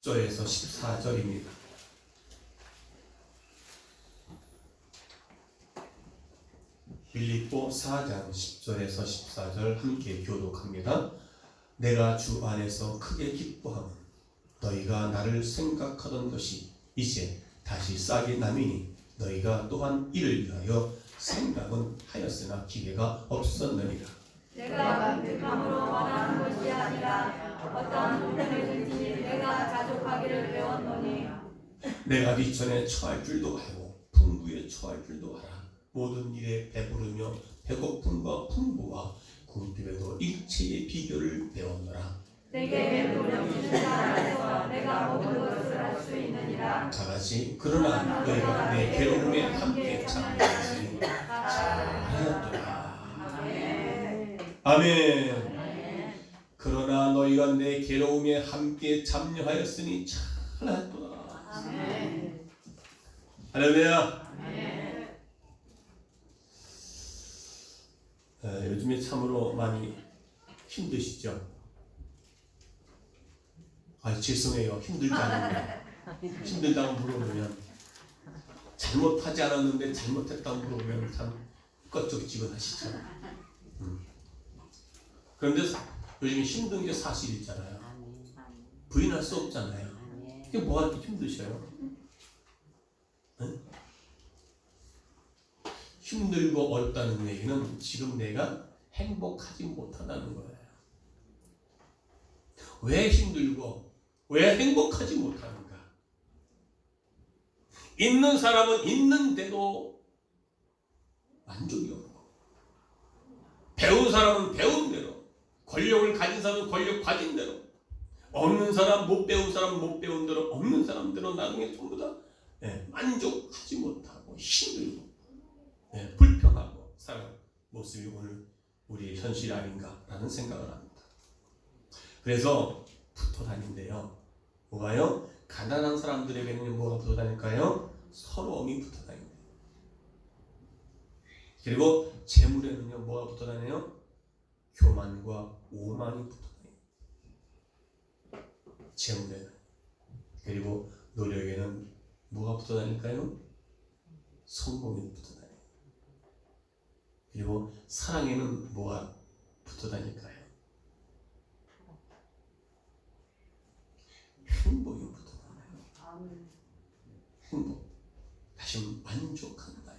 10절에서 14절입니다. 빌립보 4장 10절에서 14절 함께 교독합니다. 내가 주 안에서 크게 기뻐함은 너희가 나를 생각하던 것이 이제 다시 싹이 나미니 너희가 또한 이를 위하여 생각은 하였으나 기회가 없었느니라. 내가 득함으로 원하는 것이 아니라 어떤 불편이든지 내가 자족하기를 배웠노니 내가 비천에 처할 줄도 알고 풍부에 처할 줄도 알아. 모든 일에 배부르며 배고픔과 풍부와 궁핍에도 일체의 비결을 배웠노라. 내게 노력지는 자 안에서 내가 모든 것을 할 수 있느니라. 다같이 그러나 너희가 내 괴로움에 함께 참여하시니 잘하였더라. 아멘. 그러나 너희가 내 괴로움에 함께 참여하였으니 잘하였더라. 아멘. 할렐루야. 요즘에 참으로 많이 힘드시죠? 죄송해요. 힘들지 않으면 힘들다고 물어보면 잘못하지 않았는데 잘못했다고 물어보면 참 껄쩍지근하시죠. 그런데 요즘에 힘든 게 사실이잖아요. 부인할 수 없잖아요. 이게 뭐가 이렇게 힘드셔요? 응? 힘들고 어렵다는 얘기는 지금 내가 행복하지 못하다는 거예요. 왜 힘들고 왜 행복하지 못하는가? 있는 사람은 있는 대로 만족이 없고, 배운 사람은 배운 대로, 권력을 가진 사람은 권력 가진 대로, 없는 사람, 못 배운 사람 못 배운 대로, 없는 사람들은 나중에 전부 다 만족하지 못하고 힘들고 불평하고 살아가는 모습이 오늘 우리의 현실 아닌가라는 생각을 합니다. 그래서 붙어 다닌대요. 뭐가요? 가난한 사람들에게는 뭐가 붙어 다닐까요? 서러움이 붙어 다닌대요. 그리고 재물에는요 뭐가 붙어 다녀요? 교만과 오만이 붙어 다녀요. 재물에는. 그리고 노력에는 뭐가 붙어 다닐까요? 성공이 붙어 다녀요. 그리고 사랑에는 뭐가 붙어 다닐까요? 행복이 붙어 다녀요. 행복. 다시 만족한다.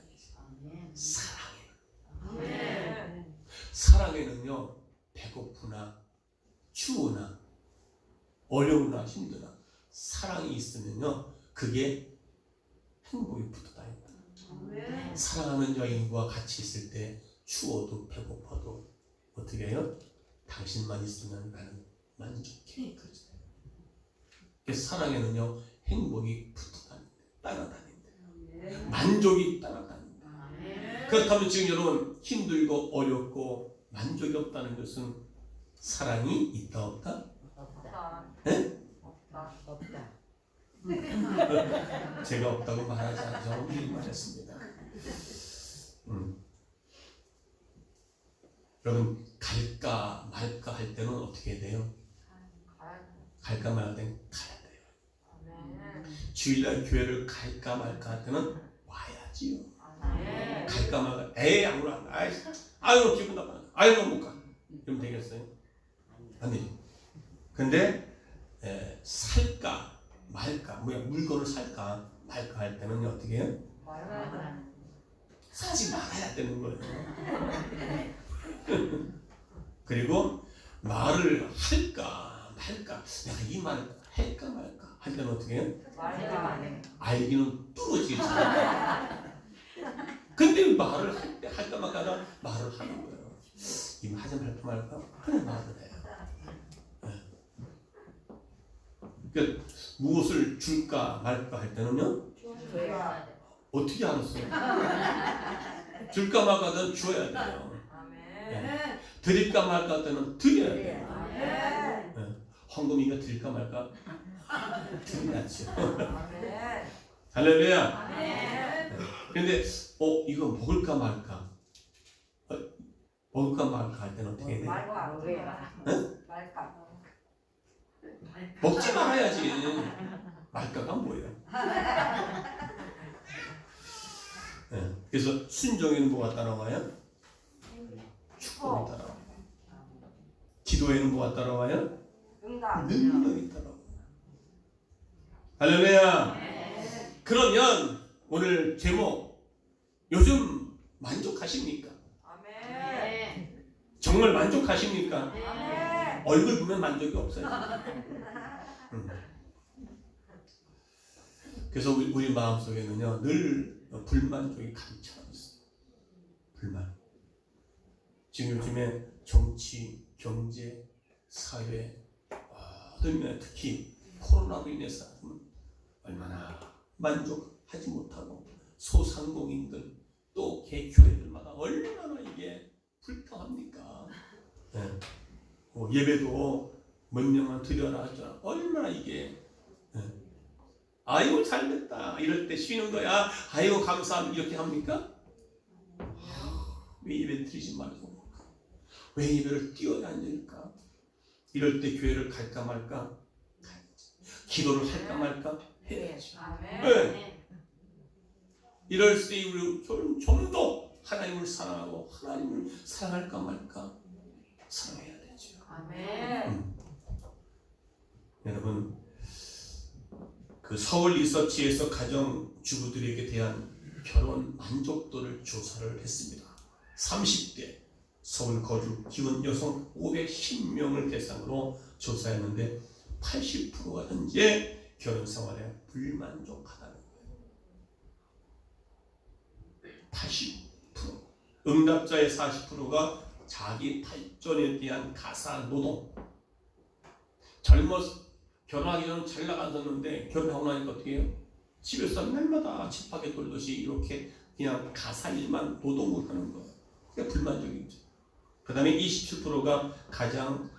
사랑에. 사랑에는요 배고프나 추우나 어려우나 힘드나 사랑이 있으면요 그게 행복이 붙어 다닌다. 사랑하는 여인과 같이 있을 때 추워도 배고파도 어떻게 해요? 당신만 있으면 나는 만족해. 그렇죠? 사랑에는요 행복이 붙어 다닌다. 따라다닌다. 만족이 따라다닌다. 그렇다면 지금 여러분 힘들고 어렵고 만족이 없다는 것은 사랑이 있다 없다? 없다. 네? 없다. 제가 없다고 말하지 않죠. 미리 말했습니다. 여러분 갈까 말까 할 때는 어떻게 돼요? 갈까 말까 할 때는 가야 돼요. 주일날 교회를 갈까 말까 할 때는 와야지요. 갈까 말까 에이 아무나 안 가. 아유 기분 나빠. 아유 못 가. 그럼 되겠어요? 아니. 근데 살까 말까 물건을 살까 말까 할 때는 어떻게 해요? 사지 말아야 되는 거예요. 그리고 말을 할까 말까 내가 이 말을 할까 말까 할 때는 어떻게 해요? 알기는 뚫어지지. 근데 말을 할 때 할까 말까 하다 말을 하는 거예요. 이 하지 말까 말까 그냥 말을 해요. 그러니까 무엇을 줄까 말까 할 때는요 어떻게 알았어요? 줄까 말까 할 때는 줘야 돼요. 드릴까 말까 할 때는 드려야 돼요. 황금이가 드릴까 말까 드려야죠. 할렐루야. 근데 이거 먹을까 말까 먹을까 말까 할 때는 어떻게 해야 돼요? 말까. 먹지 말아야지. 말까가 뭐예요? 네. 그래서 순종에는 뭐가 따라와요? 축복이 따라와요. 기도에는 뭐가 따라와요? 능력이 따라와요. 할렐루야. 그러면 오늘 제목, 요즘 만족하십니까? 정말 만족하십니까? 얼굴 보면 만족이 없어요. 그래서 우리 마음속에는요 늘 불만족이 가득 차 있어요. 불만. 지금 요즘에 정치, 경제, 사회, 특히 코로나로 인해서 얼마나 만족하지 못하고 소상공인들 또 개교회들마다 얼마나 이게 불평합니까? 네. 예배도 몇 명만 드려라 하잖아. 얼마나 이게 아이고 잘됐다 이럴 때 쉬는 거야. 아이고 감사합니다 이렇게 합니까? 왜 예배 드리지 말고 왜 예배를 띄워야 안 될까? 이럴 때 교회를 갈까 말까? 기도를 할까 말까? 해야죠. 네. 이럴 때 우리 좀 더 하나님을 사랑하고 하나님을 사랑할까 말까? 사랑해야 되죠. 여러분, 그 서울 리서치에서 가정 주부들에게 대한 결혼 만족도를 조사를 했습니다. 30대 서울 거주 기혼 여성 510명을 대상으로 조사했는데 80%가 현재 결혼 생활에 불만족하다는 거예요. 80%. 응답자의 40%가 자기 발전에 대한 가사 노동. 결혼하기 전에 잘 나갔었는데 결혼하고 나니까 어떻게 해요? 집에서 날마다 칠팍에 돌듯이 이렇게 그냥 가사 일만 노동을 하는 거예요. 그게 불만족이죠. 그 다음에 27%가 가장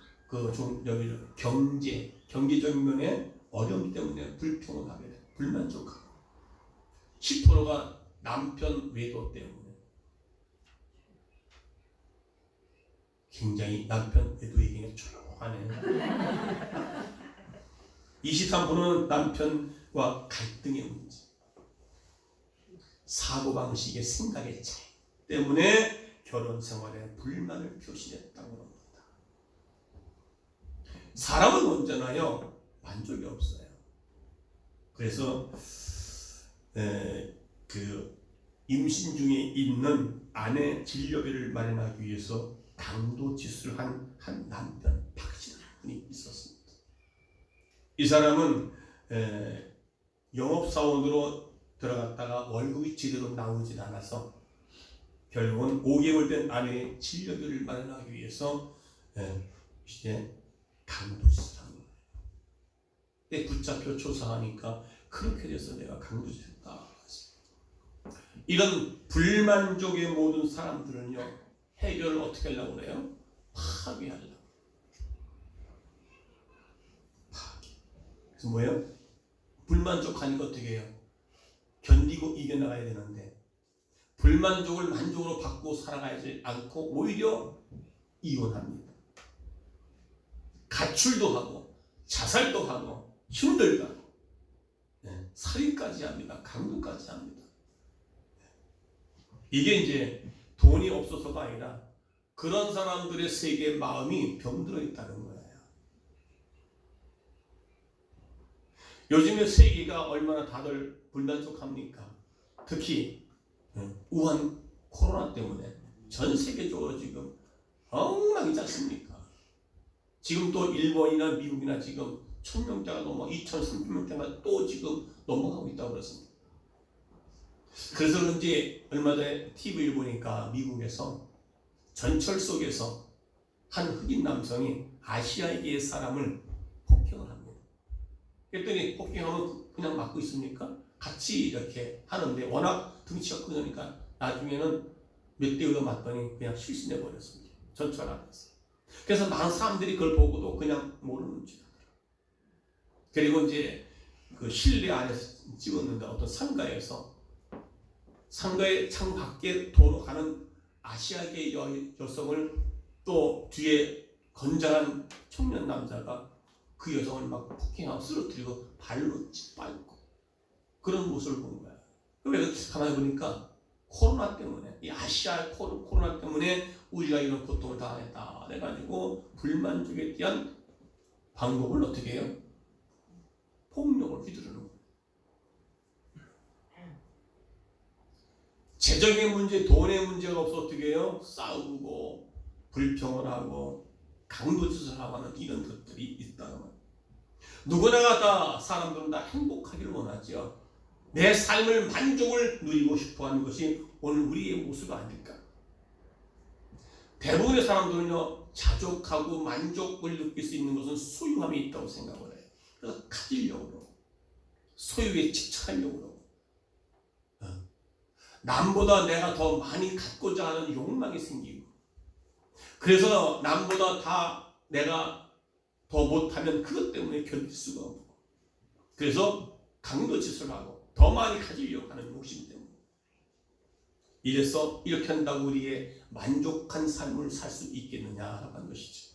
경제적인 면에 어려움 때문에 불평을 하게 돼요. 불만족하고. 10%가 남편 외도 때문에. 굉장히 남편 외도 얘기가 조용하네요. 23%는 남편과 갈등의 문제. 사고방식의 생각의 차이 때문에 결혼 생활에 불만을 표시했다고 합니다. 사람은 언제나요 만족이 없어요. 그래서 임신 중에 있는 아내 진료비를 마련하기 위해서 강도 지수를 한 남편 박씨라는 분이 있었습니다. 이 사람은 영업사원으로 들어갔다가 월급이 제대로 나오지 않아서 결국은 5개월 된 아내의 진료비를 마련하기 위해서 이제 강도짓을 한 거예요. 근데 붙잡혀 조사하니까 그렇게 돼서 내가 강도짓했다. 이런 불만족의 모든 사람들은요 해결을 어떻게 하려고 그래요? 파괴하려고. 파괴. 그래서 뭐예요? 불만족하니까 어떻게 해요? 견디고 이겨나가야 되는데 불만족을 만족으로 바꾸고 살아가지 않고 오히려 이혼합니다. 가출도 하고 자살도 하고 힘들다. 살인까지 합니다. 강도까지 합니다. 이게 이제 돈이 없어서가 아니라 그런 사람들의 세계의 마음이 병들어 있다는 거예요. 요즘에 세계가 얼마나 다들 불만족합니까? 특히 우한 코로나 때문에 전 세계적으로 지금 엉망이지 않습니까? 지금 또 일본이나 미국이나 지금 1000명대가 넘어 2300명대가 또 지금 넘어가고 있다고 그랬습니다. 그래서 그런지 얼마 전에 TV를 보니까 미국에서 전철 속에서 한 흑인 남성이 아시아계의 사람을 폭행을 합니다. 그랬더니 폭행하면 그냥 맞고 있습니까? 같이 이렇게 하는데 워낙 등치가 크니까 나중에는 몇 대 얻어 맞더니 그냥 실신해 버렸습니다. 전철 안에서. 그래서 많은 사람들이 그걸 보고도 그냥 모르는 척 하더라고요. 그리고 이제 그 실내 안에서 찍었는데 어떤 상가에서 상가의 창 밖에 도로 가는 아시아계 여성을 또 뒤에 건장한 청년 남자가 그 여성을 막 폭행하고 쓰러뜨리고 발로 짓밟고 그런 모습을 본 거야. 왜 가만히 보니까 코로나 때문에, 이 아시아 코로나 때문에 우리가 이런 고통을 당했다 그래가지고 불만족에 대한 방법을 어떻게 해요? 폭력을 휘두르는 거예요. 재정의 문제, 돈의 문제가 없어 어떻게 해요? 싸우고 불평을 하고 강도짓을 하고 하는 이런 것들이 있다는 거예요. 누구나 다 사람들은 다 행복하기를 원하죠. 내 삶을 만족을 누리고 싶어하는 것이 오늘 우리의 모습 아닐까? 대부분의 사람들은요, 자족하고 만족을 느낄 수 있는 것은 소유함이 있다고 생각을 해요. 그래서 가지려고 그러고 소유에 집착하려고 그러고 남보다 내가 더 많이 갖고자 하는 욕망이 생기고, 그래서 남보다 다 내가 더 못하면 그것 때문에 견딜 수가 없고, 그래서 강도짓을 하고 더 많이 가지려고 하는 욕심 때문에, 이래서 이렇게 한다고 우리의 만족한 삶을 살 수 있겠느냐라고 하는 것이죠.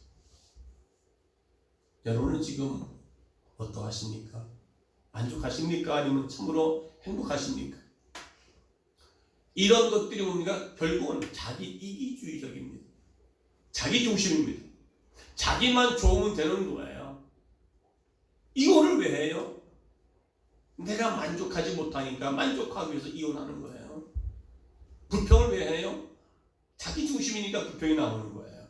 여러분은 지금 어떠하십니까? 만족하십니까? 아니면 참으로 행복하십니까? 이런 것들이 뭡니까? 결국은 자기 이기주의적입니다. 자기 중심입니다. 자기만 좋으면 되는 거예요. 이혼을 왜 해요? 내가 만족하지 못하니까 만족하기 위해서 이혼하는 거예요. 불평을 왜 해요? 자기 중심이니까 불평이 나오는 거예요.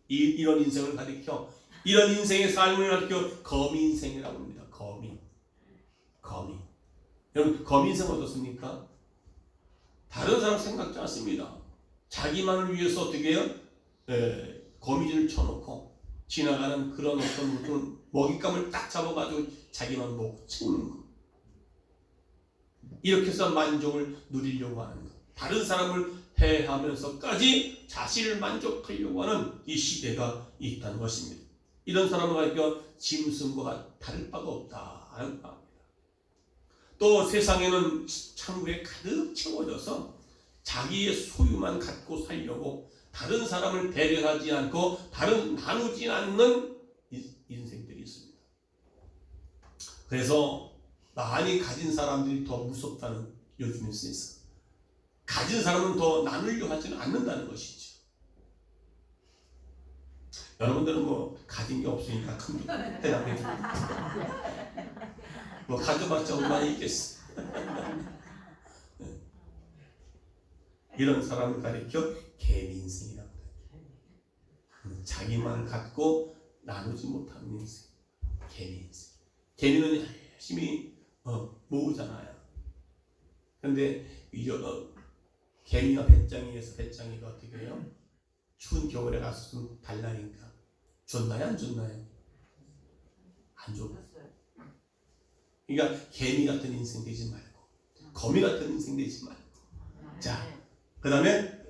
이런 인생을 가리켜, 이런 인생의 삶을 가리켜 거미 인생이라고 합니다. 거미. 여러분, 거미 인생 어떻습니까? 다른 사람 생각지 않습니다. 자기만을 위해서 어떻게 해요? 거미줄을 쳐놓고 지나가는 그런 어떤 먹잇감을 딱 잡아가지고 자기만 먹고 채우는 거. 이렇게 해서 만족을 누리려고 하는 거. 다른 사람을 해하면서까지 자신을 만족하려고 하는 이 시대가 있다는 것입니다. 이런 사람을 가리켜 짐승과 다를 바가 없다라는 겁니다. 또 세상에는 창고에 가득 채워져서 자기의 소유만 갖고 살려고 다른 사람을 배려하지 않고 나누지 않는 인생들이 있습니다. 그래서 많이 가진 사람들이 더 무섭다는 요즘의 세상. 가진 사람은 더 나누려 하지는 않는다는 것이죠. 여러분들은 뭐 가진 게 없으니까 큰 대답해 드립니다. 뭐 가져봤자 얼마나 있겠어. 이런 사람을 가리켜 개미 인생이라고 해요. 자기만 갖고 나누지 못하는 인생. 개미 인생. 개미는 열심히 모으잖아요. 그런데 개미가 배짱이에서 배짱이가 어떻게 해요? 추운 겨울에 가서 좀 달라니까 줬나요? 안 줬나요? 안 줬어요. 그러니까 개미 같은 인생 되지 말고 거미 같은 인생 되지 말고, 자, 그 다음에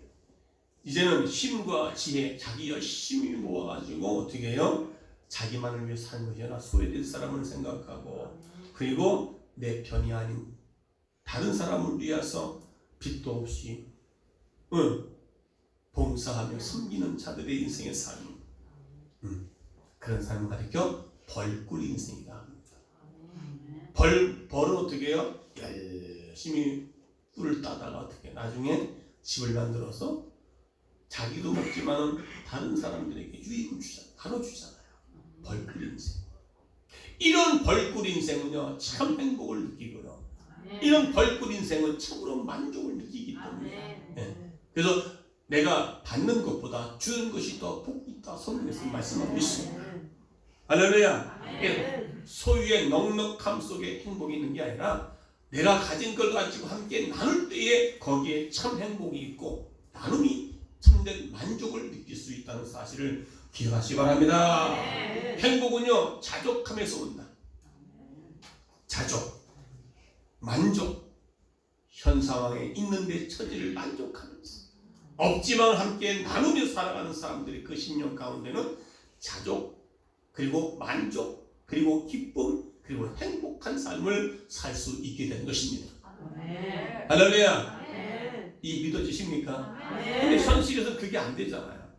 이제는 힘과 지혜, 자기 열심히 모아가지고 어떻게 해요? 자기만을 위해 사는 것이 아니라 소외될 사람을 생각하고, 그리고 내 편이 아닌 다른 사람을 위해서 빚도 없이 봉사하며 섬기는 자들의 인생의 삶, 그런 삶을 가리켜 벌꿀 인생이다 합니다. 벌은 어떻게 해요? 열심히 꿀을 따다가 어떻게 나중에 집을 만들어서 자기도 먹지만은 다른 사람들에게 유익을 주잖아요. 나눠주잖아요. 벌꿀 인생. 이런 벌꿀 인생은요, 참 행복을 느끼고요. 이런 벌꿀 인생은 참으로 만족을 느끼기 때문에. 네. 그래서 내가 받는 것보다 주는 것이 더 복이 있다. 성경에서 말씀하고 있습니다. 할렐루야. 소유의 넉넉함 속에 행복이 있는 게 아니라 내가 가진 걸 가지고 함께 나눌 때에 거기에 참 행복이 있고 나눔이 참된 만족을 느낄 수 있다는 사실을 기억하시기 바랍니다. 행복은요, 자족함에서 온다. 자족, 만족, 현 상황에 있는데 처지를 만족하면서 없지만 함께 나누며 살아가는 사람들의 그 신념 가운데는 자족, 그리고 만족, 그리고 기쁨, 그리고 행복한 삶을 살 수 있게 된 것입니다. 할렐루야. 이 믿어지십니까? 근데 현실에서 그게 안 되잖아요.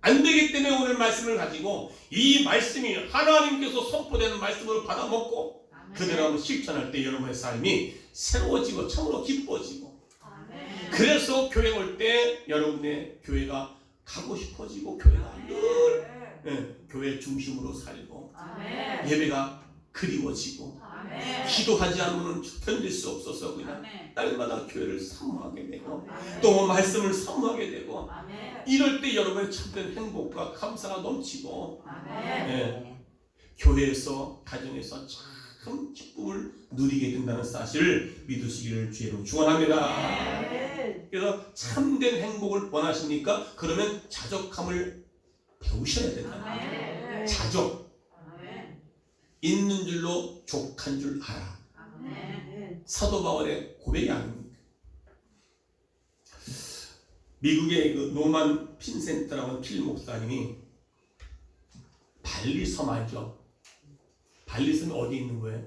안 되기 때문에 오늘 말씀을 가지고 이 말씀이 하나님께서 선포되는 말씀을 받아먹고 그대로 한번 실천할 때 여러분의 삶이 새로워지고 참으로 기뻐지고 그래서 교회 올 때 여러분의 교회가 가고 싶어지고 교회가 늘 교회 중심으로 살고 예배가 그리워지고 기도하지 않으면 견딜 수 없어서 그냥 날마다 교회를 사모하게 되고 또 말씀을 사모하게 되고 이럴 때 여러분의 참된 행복과 감사가 넘치고 교회에서 가정에서 참 기쁨을 누리게 된다는 사실을 믿으시기를 주의로 축원합니다. 그래서 참된 행복을 원하십니까? 그러면 자족함을 배우셔야 된다. 자족. 있는 줄로 족한 줄 알아. 사도 바울의 고백이 아닙니까? 미국의 그 노만 핀센트라고 하는 필 목사님이 발리섬 알죠? 발리섬이 어디 있는 거예요?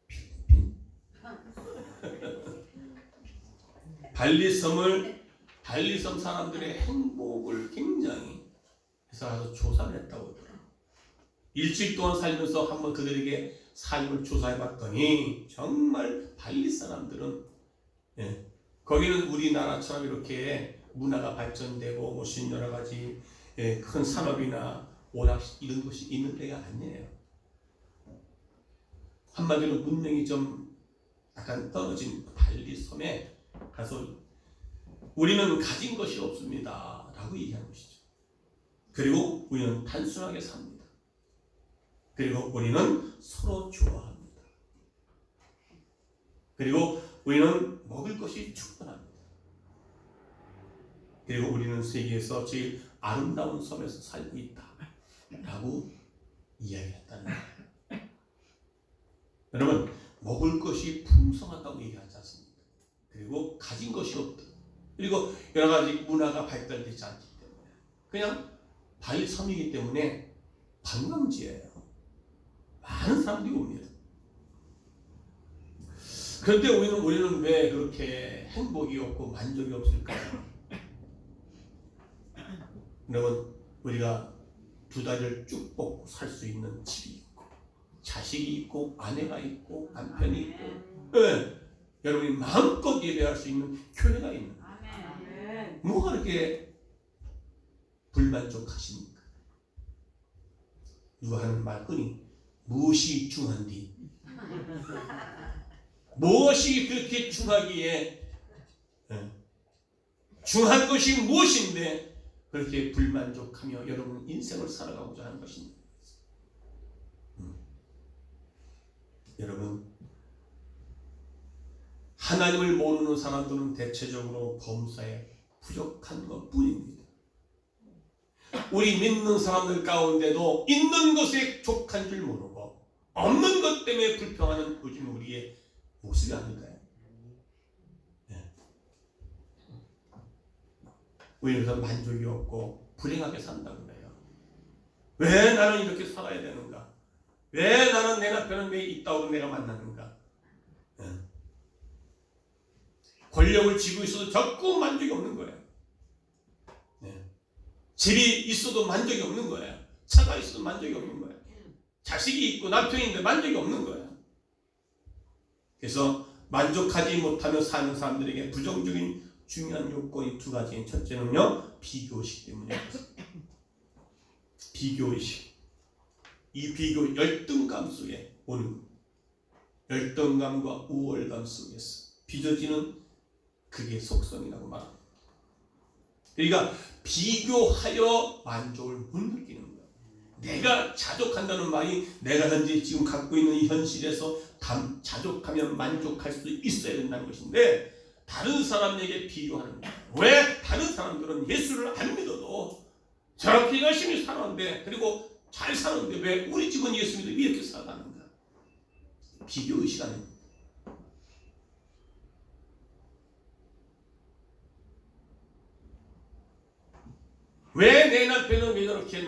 필리핀. 발리섬 사람들의 행복을 굉장히 해서 조사를 했다고 하더라고요. 일주일 동안 살면서 한번 그들에게 삶을 조사해봤더니 정말 발리 사람들은 거기는 우리나라처럼 이렇게 문화가 발전되고 무슨 여러 가지 큰 산업이나 오락실 이런 것이 있는 데가 아니에요. 한마디로 문명이 좀 약간 떨어진 발리 섬에 가서 우리는 가진 것이 없습니다 라고 얘기하는 것이죠. 그리고 우리는 단순하게 삽니다. 그리고 우리는 서로 좋아합니다. 그리고 우리는 먹을 것이 충분합니다. 그리고 우리는 세계에서 제일 아름다운 섬에서 살고 있다 라고 이야기했다는 거예요. 여러분, 먹을 것이 풍성하다고 얘기하지 않습니까? 그리고 가진 것이 없다. 그리고 여러 가지 문화가 발달되지 않기 때문에 그냥 발리 섬이기 때문에 관광지예요. 많은 사람들이 옵니다. 그런데 우리는 왜 그렇게 행복이 없고 만족이 없을까요? 여러분, 우리가 두 다리를 쭉 뻗고 살 수 있는 집이 있고 자식이 있고 아내가 있고 남편이 있고 여러분이 마음껏 예배할 수 있는 교회가 있는 거예요. 뭐가 그렇게 불만족하십니까? 누가 하는 말 흔히 무엇이 중한디? 무엇이 그렇게 중하기에 중한 것이 무엇인데 그렇게 불만족하며 여러분 인생을 살아가고자 하는 것입니다. 여러분, 하나님을 모르는 사람들은 대체적으로 범사에 부족한 것뿐입니다. 우리 믿는 사람들 가운데도 있는 것에 족한 줄 모르고 없는 것 때문에 불평하는 요즘 우리의 모습이 아닐까요? 우리는 만족이 없고 불행하게 산다고 그래요. 왜 나는 이렇게 살아야 되는가? 왜 나는 내 남편은 왜 있다고 내가 만나는가? 권력을 쥐고 있어도 자꾸 만족이 없는 거예요. 집이 있어도 만족이 없는 거예요. 차가 있어도 만족이 없는 거예요. 자식이 있고 남편이 있는데 만족이 없는 거예요. 그래서 만족하지 못하며 사는 사람들에게 부정적인 중요한 요건이 두 가지. 첫째는요, 비교의식 때문이에요. 비교의식. 이 비교 열등감 속에 오는 열등감과 우월감 속에서 빚어지는 그게 속성이라고 말합니다. 그러니까 비교하여 만족을 못 느끼는 거예요. 내가 자족한다는 말이 내가 현재 지금 갖고 있는 이 현실에서 자족하면 만족할 수 있어야 된다는 것인데 다른 사람에게 비교하는 거예요. 왜 다른 사람들은 예수를 안 믿어도 저렇게 열심히 사는데 그리고 잘 사는데 왜 우리 집은 예수 믿어 이렇게 살아가는가? 비교의식 아닙니다. 왜 내 남편은 왜 저렇게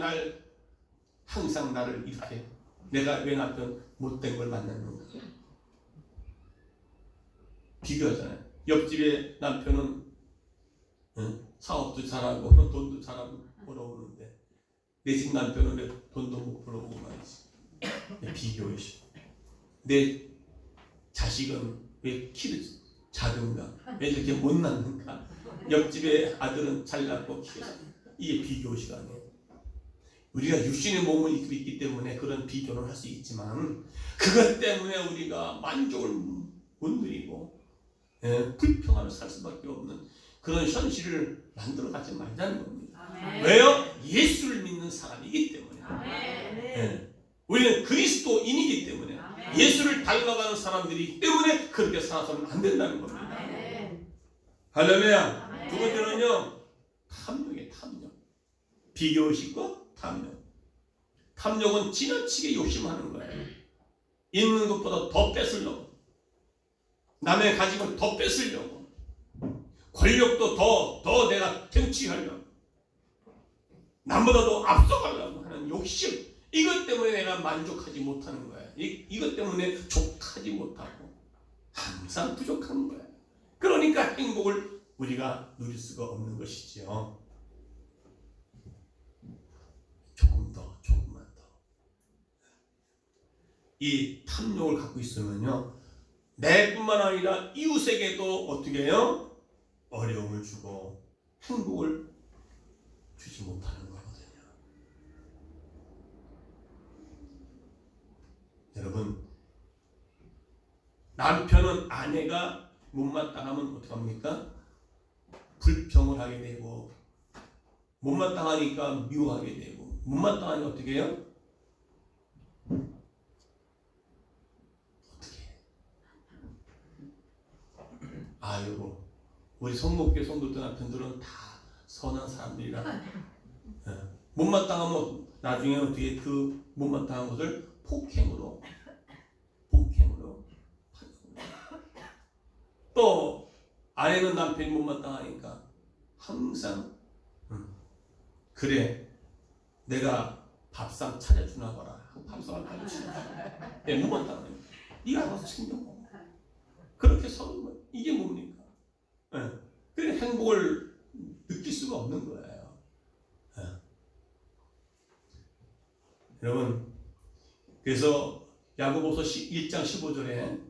항상 나를 이렇게 내가 왜 남편 못된 걸 만났는가? 비교하잖아요. 옆집의 남편은 사업도 잘하고 돈도 잘하고 벌어오는데 내 집 남편은 왜 돈도 못 벌어오고 말이지. 비교이시. 내 자식은 왜 키를 작은가? 왜 이렇게 못 낳는가? 옆집의 아들은 잘 낳고 키가 이게 비교 시간이에요. 우리가 육신의 몸을 입고 있기 때문에 그런 비교는 할 수 있지만 그것 때문에 우리가 만족을 못 누리고 불평하며 살 수밖에 없는 그런 현실을 만들어 가지 말자는 겁니다. 아멘. 왜요? 예수를 믿는 사람이기 때문에. 아멘. 우리는 그리스도인이기 때문에 아멘. 예수를 닮아가는 사람들이기 때문에 그렇게 살아서는 안 된다는 겁니다. 아멘. 할렐루야. 아멘. 두 번째는요, 탐욕이에요. 탐욕. 비교의식과 탐욕. 탐욕은 지나치게 욕심하는 거예요. 있는 것보다 더 뺏으려고, 남의 가진 걸 더 뺏으려고, 권력도 더 내가 쟁취하려고, 남보다 더 앞서가려고 하는 욕심. 이것 때문에 내가 만족하지 못하는 거야. 이것 때문에 족하지 못하고 항상 부족한 거야. 그러니까 행복을 우리가 누릴 수가 없는 것이죠. 조금만 더. 이 탐욕을 갖고 있으면요, 내뿐만 아니라 이웃에게도 어떻게 해요? 어려움을 주고 행복을 주지 못하는 거거든요. 여러분, 남편은 아내가 못마땅하면 어떡합니까? 불평을 하게 되고, 못마땅하니까 미워하게 되고, 못마땅하니까 어떻게 해요? 어떻게 해? 아이고, 우리 성목교 성도들 남편들은 다 선한 사람들이라 못마땅하면 나중에 어떻게 그 못마땅한 것을 폭행으로 또 아내는 남편이 못마땅하니까 항상 그래, 내가 밥상 차려주나 봐라. 밥상을 차려주나. 내 못마땅해. 네가 가서 챙겨 먹어. 그렇게 서로 이게 뭡니까? 그래, 행복을 느낄 수가 없는 거예요. 여러분, 그래서 야고보서 1장 15절에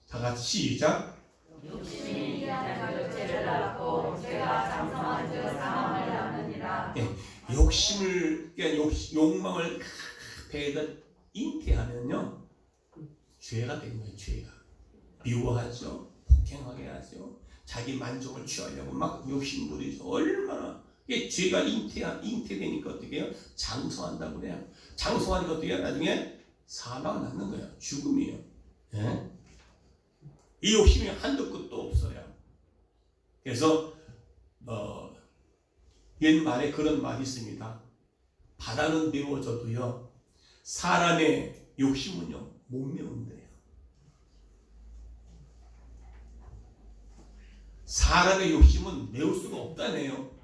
다 같이 시작. 욕심이 이한 죄를 낳고 죄가 장성한즉 사망을 낳느니라. 욕심을, 그러니까 욕망을 배에다 잉태하면요, 죄가 되는 거예요. 죄가 미워하죠, 폭행하게 하죠, 자기 만족을 취하려고 막 욕심 부리죠. 얼마나 이게 죄가 잉태되니까 어떻게 해요? 장성한다고 그래요. 장성하니까 어떻게 해요? 나중에 사망을 낳는 거예요. 죽음이에요. 이 욕심이 한도 끝도 없어요. 그래서 옛말에 그런 말이 있습니다. 바다는 메워져도요, 사람의 욕심은요 못 메운대요. 사람의 욕심은 메울 수가 없다네요.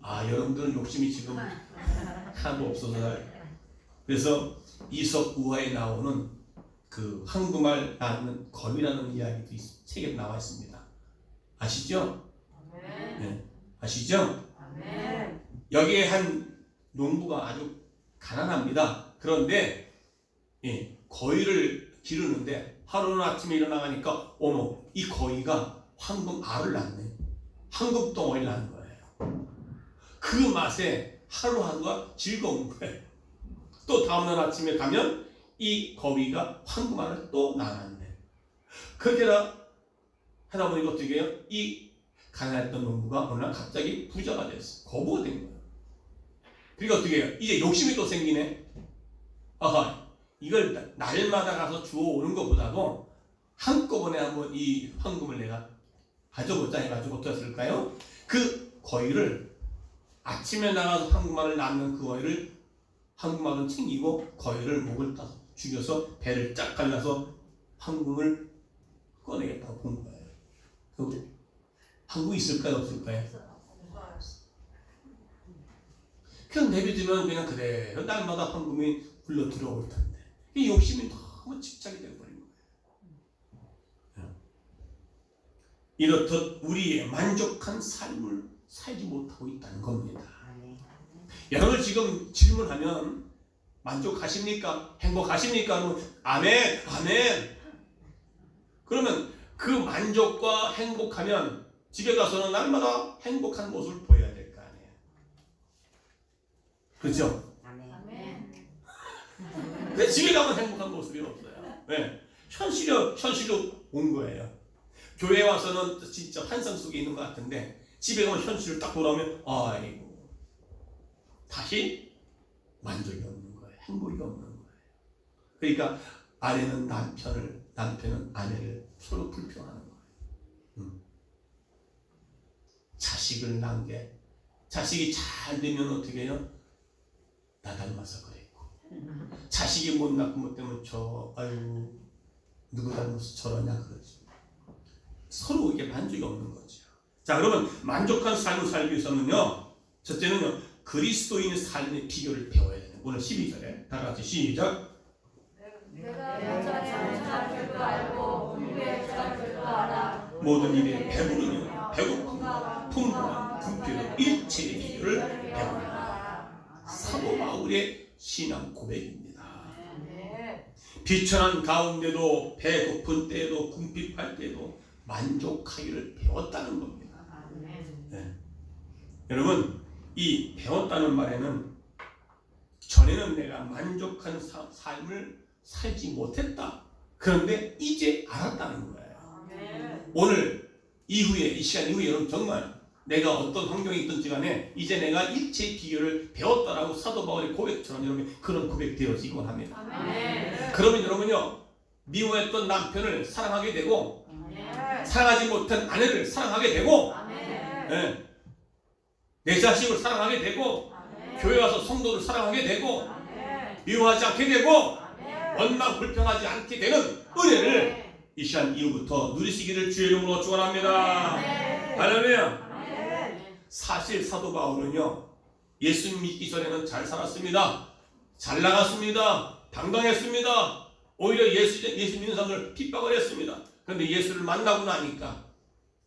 여러분들은 욕심이 지금 하나도 없어서. 그래서 이석 우화에 나오는 그 한국말 나오는 거위라는 이야기도 책에 나와 있습니다. 아시죠? 네. 아시죠? 여기에 한 농부가 아주 가난합니다. 그런데 거위를 기르는데 하루는 아침에 일어나가니까 어머, 이 거위가 황금 알을 낳네. 황금 덩어리를 낳는 거예요. 그 맛에 하루하루가 즐거운 거예요. 또 다음날 아침에 가면 이 거위가 황금 알을 또 낳았네. 그렇게 하다 보니까 어떻게 해요? 이 가난했던 농부가 어느 날 갑자기 부자가 됐어. 거부가 된 거예요. 그러니까 어떻게 해요? 이제 욕심이 또 생기네. 이걸 날마다 가서 주워오는 것보다도 한꺼번에 한번 이 황금을 내가 가져보자 해가지고 어떻게 했을까요? 그 거위를 아침에 나가서 황금알을 낳는 그 거위를 황금알은 챙기고 거위를 목을 따서 죽여서 배를 쫙 갈라서 황금을 꺼내겠다고 본 거예요. 그 황금이 있을까요? 없을까요? 그냥 내비두면 그냥 그대로 날마다 황금이 굴러 들어올 텐데 이 욕심이 너무 집착이 되어버린 거예요. 이렇듯 우리의 만족한 삶을 살지 못하고 있다는 겁니다. 여러분 지금 질문하면 만족하십니까? 행복하십니까? 아멘, 아멘. 그러면 그 만족과 행복하면 집에 가서는 날마다 행복한 모습을 보여야 될 거 아니에요. 그렇죠? 왜 집에 가면 행복한 모습이 없어요? 왜? 현실로 온 거예요. 교회 와서는 진짜 환상 속에 있는 것 같은데 집에 가면 현실을 딱 돌아오면 아이고 다시 만족이 없는 거예요. 행복이 없는 거예요. 그러니까 아내는 남편은 아내를 서로 불평하는 거예요. 자식을 낳은 게 자식이 잘 되면 어떻게 해요? 나 닮아서 그랬고 자식이 못 낳고 못 되면 아유 누구 닮아서 저러냐 그러지. 서로 이게 만족이 없는 거죠. 자, 그러면 만족한 삶을 살기 위해서는요, 첫째는요, 그리스도인의 삶의 비결을 배워야 돼요. 오늘 12절에 다 같이 시작. 내가 장차할 줄도 알고 공부할 줄도 알아. 모든 일에 배부르며 배고픔과 풍부한 궁핍의 일체의 비결을 배우라. 사도 바울의 신앙 고백입니다. 비천한 가운데도 배고픈 때에도 궁핍할 때에도 만족하기를 배웠다는 겁니다. 네. 여러분 이 배웠다는 말에는 전에는 내가 만족한 삶을 살지 못했다. 그런데 이제 알았다는 거예요. 오늘 이후에 이 시간 이후에 여러분 정말 내가 어떤 환경에 있든지 간에 이제 내가 일체의 비결을 배웠다라고 사도 바울의 고백처럼 여러분 그런 고백 되어지곤 합니다. 그러면 여러분요 미워했던 남편을 사랑하게 되고 사랑하지 못한 아내를 사랑하게 되고 네. 내 자식을 사랑하게 되고 교회 와서 성도를 사랑하게 되고 미워하지 않게 되고 원망 불평하지 않게 되는 은혜를 이 시간 이후부터 누리시기를 주의 이름으로 축원합니다. 할렐루야. 사실 사도 바울은요 예수 믿기 전에는 잘 살았습니다. 잘 나갔습니다. 당당했습니다. 오히려 예수 믿는 사람을 핍박을 했습니다. 그런데 예수를 만나고 나니까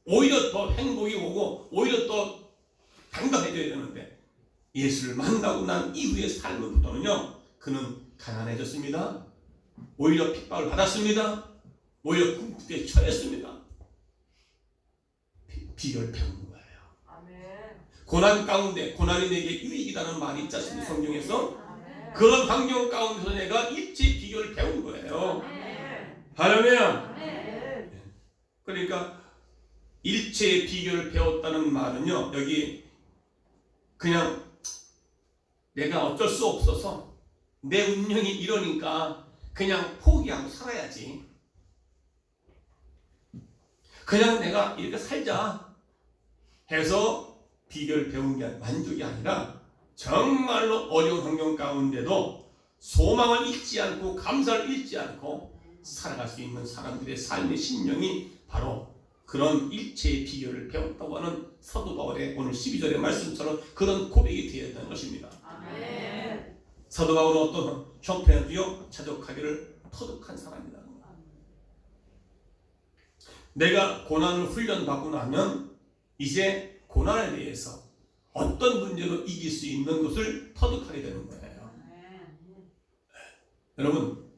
오히려 더 행복이 오고 오히려 더 당당해져야 되는데 예수를 만나고 난 이후의 삶부터는요 그는 가난해졌습니다. 오히려 핍박을 받았습니다. 오히려 궁핍에 처했습니다. 비결 배운 거예요. 고난 가운데 고난이 내게 유익이라는 말이 있지 않습니까? 성경에서 그런 환경 가운데서 내가 일체의 비결을 배운 거예요. 할렐루야. 그러니까 일체의 비결을 배웠다는 말은요 여기 그냥 내가 어쩔 수 없어서 내 운명이 이러니까 그냥 포기하고 살아야지. 그냥 내가 이렇게 살자 해서 비결을 배운 게 만족이 아니라 정말로 어려운 환경 가운데도 소망을 잃지 않고 감사를 잃지 않고 살아갈 수 있는 사람들의 삶의 신령이 바로 그런 일체의 비결을 배웠다고 하는 사도 바울의 오늘 12절의 말씀처럼 그런 고백이 되어야 한다는 것입니다. 사도 바울은 어떤 형편에도요 자족하기를 터득한 사람이다. 내가 고난을 훈련받고 나면 이제 고난에 대해서 어떤 문제로 이길 수 있는 것을 터득하게 되는 거예요. 여러분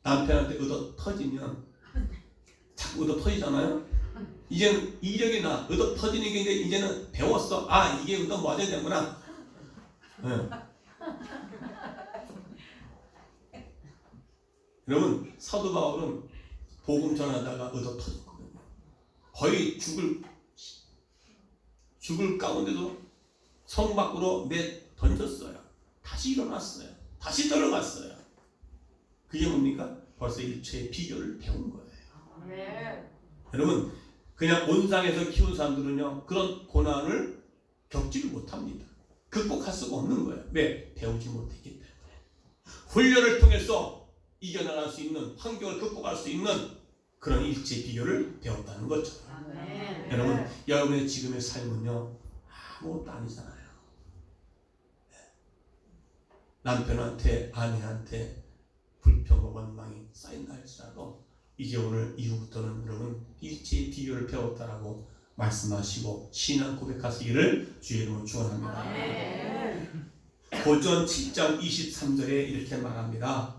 남편한테 얻어 터지면 자꾸 얻어 터지잖아요. 이제는 이력이 나 얻어 터지는 게 이제는 배웠어. 아 이게 얻어 맞아야 되는구나. 네. 여러분 사도 바울은 복음 전하다가 얻어 터졌거든요. 거의 죽을 가운데도 성 밖으로 던졌어요. 다시 일어났어요. 다시 들어갔어요. 그게 뭡니까? 벌써 일체의 비결을 배운 거예요. 여러분 그냥 온상에서 키운 사람들은요 그런 고난을 겪지를 못합니다. 극복할 수가 없는 거예요. 왜? 배우지 못했기 때문에. 훈련을 통해서 이겨나갈 수 있는 환경을 극복할 수 있는 그런 일체의 비결을 배웠다는 거죠. 여러분 여러분의 지금의 삶은요 아무것도 아니잖아요. 남편한테 아내한테 불평과 원망이 쌓인다 할지라도 이제 오늘 이후부터는 여러분 일체의 비교를 배웠다라고 말씀하시고 신앙 고백하시기를 주의 이름으로 축원합니다. 고전 7장 23절에 이렇게 말합니다.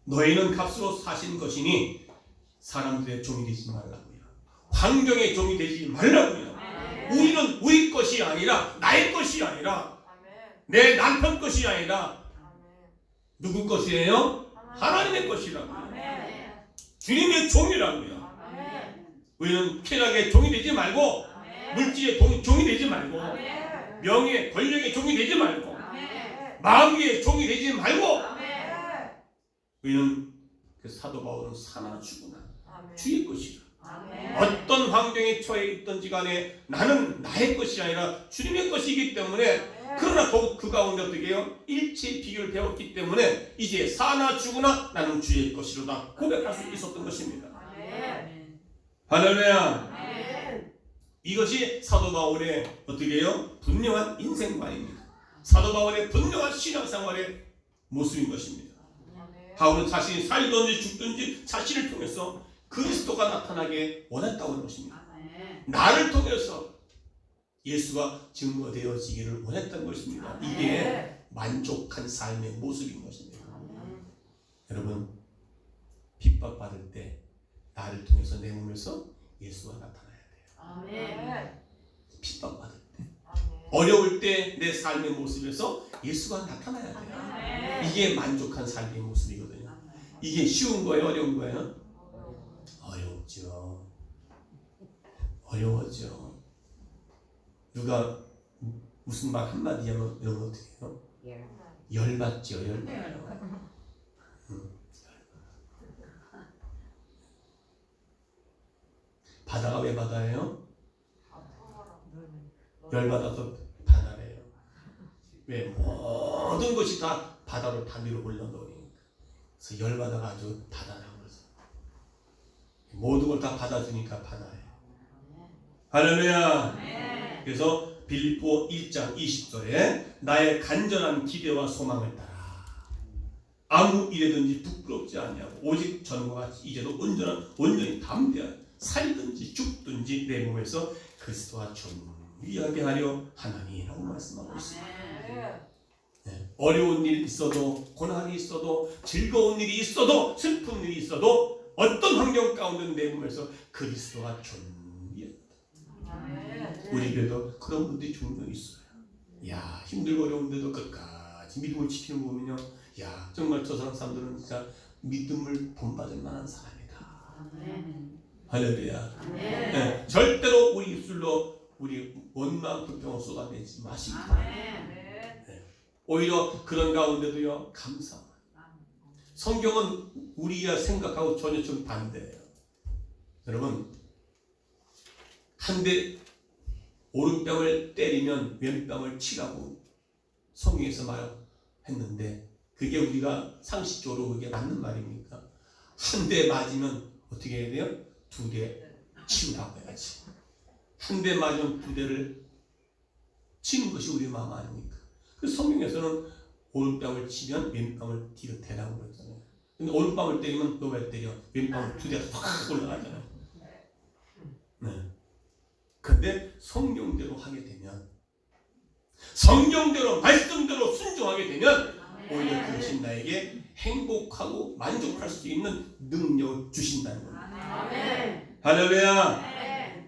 너희는 값으로 사신 것이니 사람들의 종이 되지 말라고요. 환경의 종이 되지 말라고요. 우리는 우리 것이 아니라 나의 것이 아니라 내 남편 것이 아니라 누구 것이에요? 하나님의 것이라고요. 주님의 종이라고요. 우리는 쾌락의 종이 되지 말고 물질의 종이 되지 말고 명예, 권력의 종이 되지 말고 마귀의 종이 되지 말고 우리는 그 사도 바울은 사나 죽으나 주의 것이라. 어떤 환경에 처해 있든지 간에 나는 나의 것이 아니라 주님의 것이기 때문에 그러나 그 가운데 어떻게 해요? 일체의 비교를 배웠기 때문에 이제 사나 죽으나 나는 주의 것이로다 고백할 수 있었던 것입니다. 할렐루야. 이것이 사도 바울의 어떻게 해요? 분명한 인생관입니다. 사도 바울의 분명한 신앙생활의 모습인 것입니다. 바울은 자신이 살든지 죽든지 자신을 통해서 그리스도가 나타나게 원했다고 하는 것입니다. 나를 통해서 예수가 증거되어지기를 원했던 것입니다. 이게 만족한 삶의 모습인 것입니다. 여러분 핍박받을 때 나를 통해서 내 몸에서 예수가 나타나야 돼요. 핍박받을 때 어려울 때 내 삶의 모습에서 예수가 나타나야 돼요. 이게 만족한 삶의 모습이거든요. 이게 쉬운 거예요? 어려운 거예요? 어렵죠. 어려워져. 누가 무슨 말 한마디 하면 여러분 어떻게 해요? 열받죠. 열받아요. 바다가 왜 바다예요? 열받아서 바다래요. 왜? 모든 것이 다 바다로 다 밀어 올려놓으니까. 그래서 열받아가 아주 바다라고 그래서 모든 걸 다 받아주니까 바다예요. 할렐루야. 그래서 빌립보 1장 20절에 나의 간절한 기대와 소망을 따라 아무 일에든지 부끄럽지 아니하고 오직 전과 같이 이제도 온전히 담대하여 살든지 죽든지 내 몸에서 그리스도와 존귀하게 하려 하나니라고 말씀하고 있습니다. 네. 어려운 일이 있어도 고난이 있어도 즐거운 일이 있어도 슬픈 일이 있어도 어떤 환경 가운데 내 몸에서 그리스도가 존귀하다. 우리 교회도 그런 분들이 종종 있어요. 야 힘들고 어려운데도 끝까지 믿음을 지키는 거 보면요, 야 정말 저 사람들은 진짜 믿음을 본받을 만한 사람이다. 할렐루야. 네, 절대로 우리 입술로 우리 원망 불평을 쏟아내지 마시기 바랍니다. 네. 오히려 그런 가운데도요 감사. 성경은 우리가 생각하고 전혀 좀 반대예요. 여러분 한 대 오른뺨을 때리면 왼뺨을 치라고 성경에서 말했는데 그게 우리가 상식적으로 그게 맞는 말입니까? 한 대 맞으면 어떻게 해야 돼요? 두 대 치우라고 해야지. 한 대 맞으면 두 대를 치는 것이 우리 마음 아닙니까? 그 성경에서는 오른뺨을 치면 왼뺨을 뒤로 대라고 그랬잖아요. 근데 오른뺨을 때리면 너 왜 때려? 왼뺨을 두 대가 확 올라가잖아요. 네. 근데 성경대로 하게 되면, 성경대로 말씀대로 순종하게 되면 오히려 그것이 나에게 행복하고 만족할 수 있는 능력을 주신다는 겁니다. 할렐루야.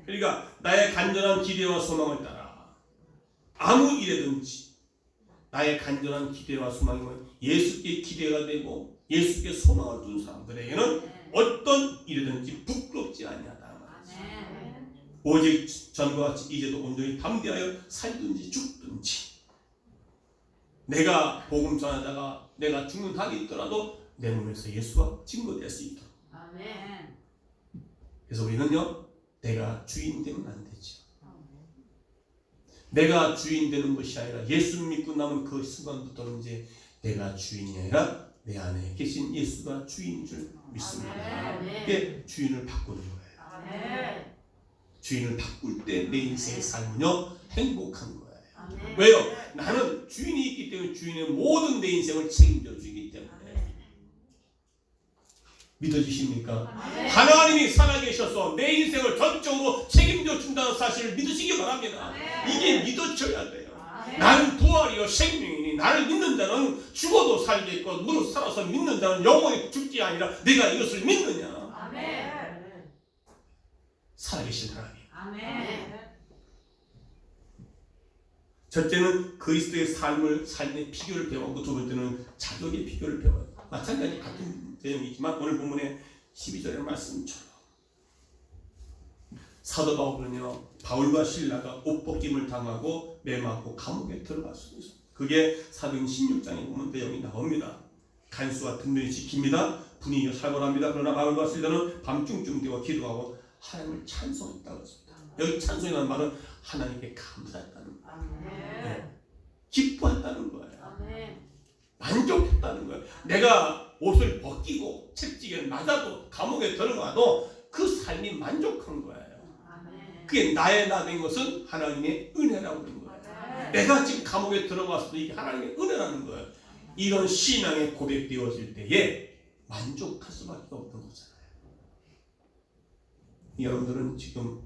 그러니까 나의 간절한 기대와 소망을 따라 아무 일에든지 나의 간절한 기대와 소망이면 예수께 기대가 되고 예수께 소망을 둔 사람들에게는 어떤 일이든지 부끄럽지 아니하다. 오직 전과 같이 이제도 온전히 담대하여 살든지 죽든지 내가 복음 전하다가 내가 죽는 한이 있더라도 내 몸에서 예수가 증거될 수 있도록. 그래서 우리는요 내가 주인 되면 안 되죠. 내가 주인 되는 것이 아니라 예수 믿고 남은 그 순간부터는 이제 내가 주인이 아니라 내 안에 계신 예수가 주인인 줄 믿습니다. 그게 주인을 바꾸는 거예요. 주인을 바꿀 때 내 인생의 삶은요 행복한 거예요. 왜요? 나는 주인이 있기 때문에 주인의 모든 내 인생을 책임져 주기 때문에. 믿어지십니까? 아멘. 하나님이 살아계셔서 내 인생을 전적으로 책임져 준다는 사실을 믿으시기 바랍니다. 아멘. 이게 믿어져야 돼요. 아멘. 나는 부활이요 생명이니 나를 믿는 자는 죽어도 살겠고 무릇 살아서 믿는 자는 영원히 죽지 아니라 내가 이것을 믿느냐. 아멘. 살아계신 하나님. 아멘. 첫째는 그리스도의 삶의 비교를 배우고 두 번째는 자족의 비교를 배워요. 마찬가지 같은 내용이지만 오늘 본문의 12절의 말씀처럼 사도 바울은요 바울과 실라가 옷벗김을 당하고 매맞고 감옥에 들어갔습니다. 그게 사도행 16장에 보면 내용이 나옵니다. 간수와 든든히 지킵니다. 분위기가 살벌합니다. 그러나 바울과 실라는 밤중쯤 되어 기도하고 하나님을 찬송했다고 했습니다. 여기 찬송이라는 말은 하나님께 감사했다는 거예요. 기뻐했다는 거예요. 만족했다는 거예요. 내가 옷을 벗기고 채찍에 맞아도 감옥에 들어가도 그 삶이 만족한 거예요. 그게 나의 나된 것은 하나님의 은혜라고 하는 거예요. 내가 지금 감옥에 들어갔어도 이게 하나님의 은혜라는 거예요. 이런 신앙의 고백되어질 때에 만족할 수밖에 없는 거잖아요. 여러분들은 지금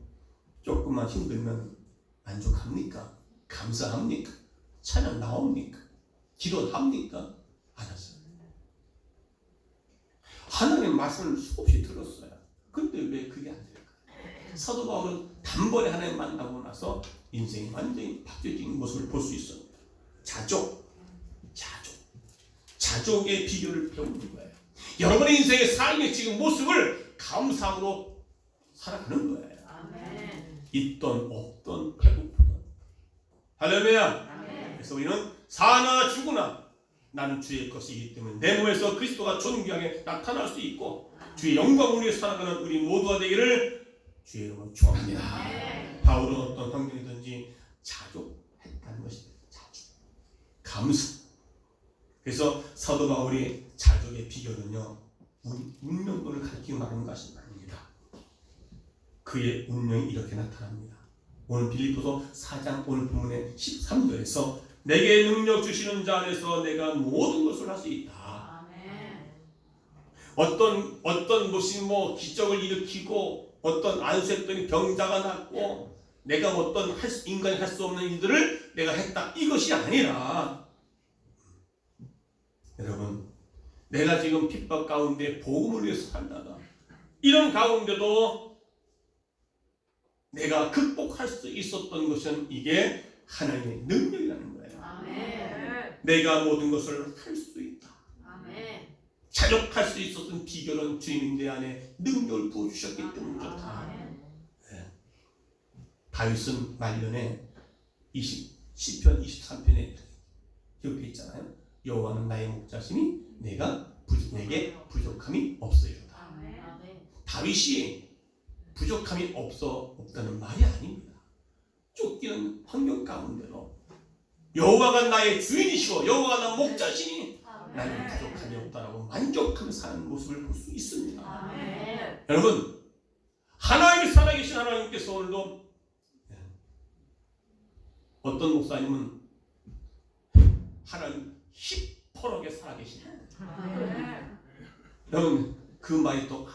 조금만 힘들면 만족합니까? 감사합니까? 찬양 나옵니까? 기도합니까? 안 하세요. 하나님의 말씀을 수없이 들었어요. 근데 왜 그게 안 될까요? 사도 바울은 단번에 하나님 만나고 나서 인생이 완전히 바뀌어진 모습을 볼 수 있습니다. 자족의 비결을 배우는 거예요. 여러분의 인생의 삶의 지금 모습을 감사함으로 살아가는 거예요. 있던 없던 배고프던 할렐루야. 그래서 우리는 사나 죽으나 나는 주의 것이기 때문에 내 몸에서 그리스도가 존귀하게 나타날 수 있고 주의 영광을 위해 살아가는 우리 모두가 되기를 주의 이름으로 축원합니다. 바울은 어떤 환경이든지 자족했다는 것입니다. 자족, 감사. 그래서 사도 바울이 자족의 비결은요 우리 운명론을 가리키고 말하는 것이 아닙니다. 그의 운명이 이렇게 나타납니다. 오늘 빌립보서 4장 오늘 본문의 13절에서 내게 능력 주시는 자 안에서 내가 모든 것을 할 수 있다. 어떤 것이 기적을 일으키고 어떤 안수했더니 병자가 낫고 내가 어떤 인간이 할 수 없는 일들을 내가 했다. 이것이 아니라 여러분 내가 지금 핍박 가운데 복음을 위해서 살다가 이런 가운데도 내가 극복할 수 있었던 것은 이게 하나님의 능력이라는 거예요. 내가 모든 것을 할 수 있다. 자족할 수 있었던 비결은 주님 내 안에 능력을 부어주셨기 때문에 좋다. 다윗은 말년에 시편 23편에 기록되어 있잖아요. 여호와는 나의 목자시니 내게 부족함이 없으리로다. 다윗이 부족함이 없다는 말이 아닙니다. 쫓기는 환경 가운데로 여호와가 나의 주인이시고 여호와가 나의 목자시니 나는 부족함이 없다라고 만족하며 사는 모습을 볼 수 있습니다. 여러분 하나님이 살아계신 하나님께서 오늘도 어떤 목사님은 하나님 시퍼렇게 살아계신 여러분 그 말이 또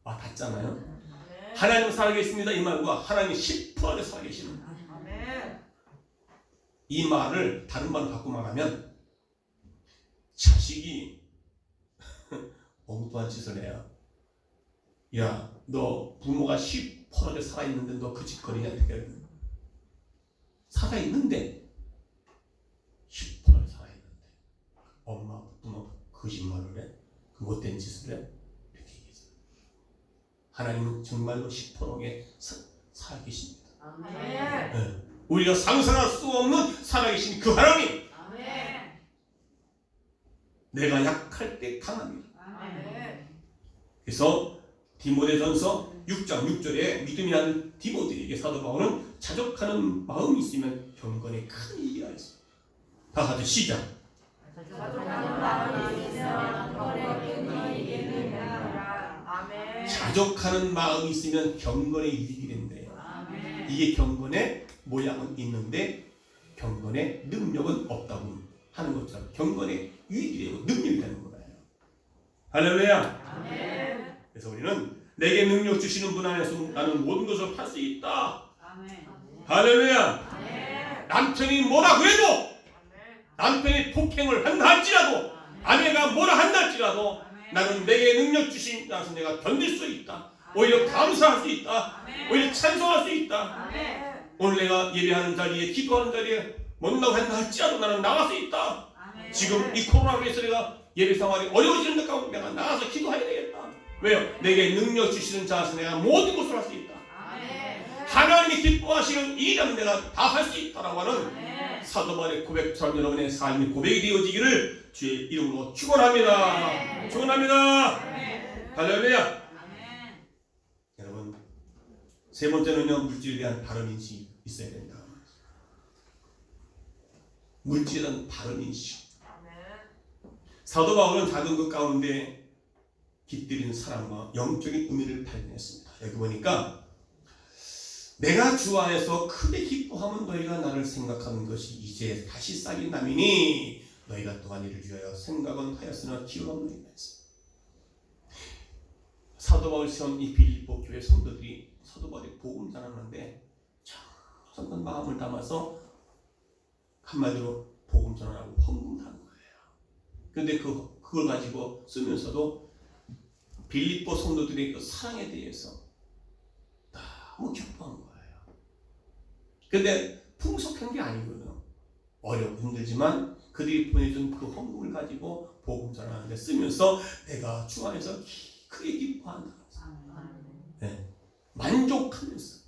닿잖아요. 하나님은 살아계십니다 이 말과 하나님이 시퍼렇게 살아계시는 이 말을 다른 말로 바꾸고 말하면 자식이 엉뚱한 짓을 해요. 야, 너 부모가 시퍼렇게 살아있는데 너 그 짓거리냐? 살아있는데 시퍼렇게 살아있는데 엄마, 부모 거짓말을 해? 그 못된 짓을 해? 이렇게 얘기했어요. 하나님은 정말로 시퍼렇게 살아계십니다. 네. 우리가 상상할 수 없는 살아계신 그 하나님. 내가 약할 때 강합니다. 그래서 디모데전서 6장 6절에 믿음이 나는 디모데에게 사도 바울은 자족하는 마음이 있으면 경건에 큰 이익이 있습니다. 다 같이 시작. 자족하는 마음이 있으면 경건에 이익이 된대요. 이게 경건의 모양은 있는데 경건의 능력은 없다고 하는 것처럼 경건의 유익이 되고 능력이 되는 거예요. 할렐루야. 그래서 우리는 내게 능력 주시는 분 안에서 나는 모든 것을 할 수 있다. 할렐루야. 남편이 뭐라 그래도, 남편이 폭행을 한다 할지라도, 아내가 뭐라 한다 할지라도 나는 내게 능력 주신 나서 내가 견딜 수 있다. 오히려 감사할 수 있다. 오히려 찬송할 수 있다. 오늘 내가 예배하는 자리에, 기도하는 자리에 못나고 한다 할지라도 나는 나갈 수 있다. 지금 이 코로나로 인해서 내가 예배 생활이 어려워지는 데 가운데 내가 나가서 기도해야 되겠다. 왜요? 내게 능력 주시는 자에서 내가 모든 것을 할 수 있다. 하나님이 기뻐하시는 일이라면 내가 다 할 수 있다라고 하는 사도 바울의 고백처럼 여러분의 삶이 고백이 되어지기를 주의 이름으로 축원합니다. 축원합니다. 할렐루야. 여러분, 세 번째는요, 물질에 대한 바른 인식이 있어야 된다. 물질에 대한 바른 인식. 사도 바울은 작은 것 가운데 깃들인 사랑과 영적인 의미를 발견했습니다. 여기 보니까 내가 주 안에서 크게 기뻐하면 너희가 나를 생각하는 것이 이제 다시 싹이 나미니 너희가 또한 이를 위하여 생각은 하였으나 기울었느니라 했습니다. 사도 바울 세운 이 빌립보 교회 성도들이 사도 바울이 복음 전하는데 정말 마음을 담아서 한마디로 복음 전하라고 헌금하는 거예요. 그런데 그걸 가지고 쓰면서도 빌립보 성도들의 그 사랑에 대해서 너무 기뻐한 거예요. 근데 풍속한 게 아니거든요. 어렵고 힘들지만 그들이 보내준 그 헌금을 가지고 복음 전하는데 쓰면서 내가 주 안에서 크게 기뻐한다. 네. 만족하면서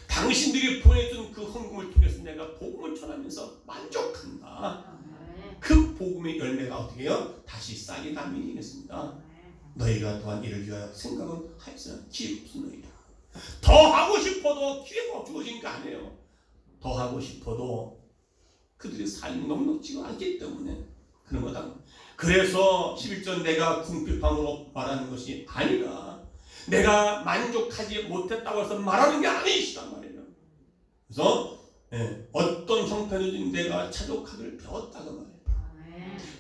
당신들이 보내준 그 헌금을 통해서 내가 복음을 전하면서 만족한다. 그 복음의 열매가 어떻게 해요? 다시 싹이 나미니 했습니다. 너희가 또한 이를 위하여 생각은 하였으나 기회가 없으니이다. 더 하고 싶어도 기회가 주어진 게 아니에요. 더 하고 싶어도 그들의 삶이 넉넉지가 않기 때문에 그런 거다. 그래서 11절 내가 궁핍함으로 말하는 것이 아니라 내가 만족하지 못했다고 해서 말하는 게 아니시단 말이에요. 그래서 어떤 형편이든 내가 자족하기를 배웠다고 말이에요.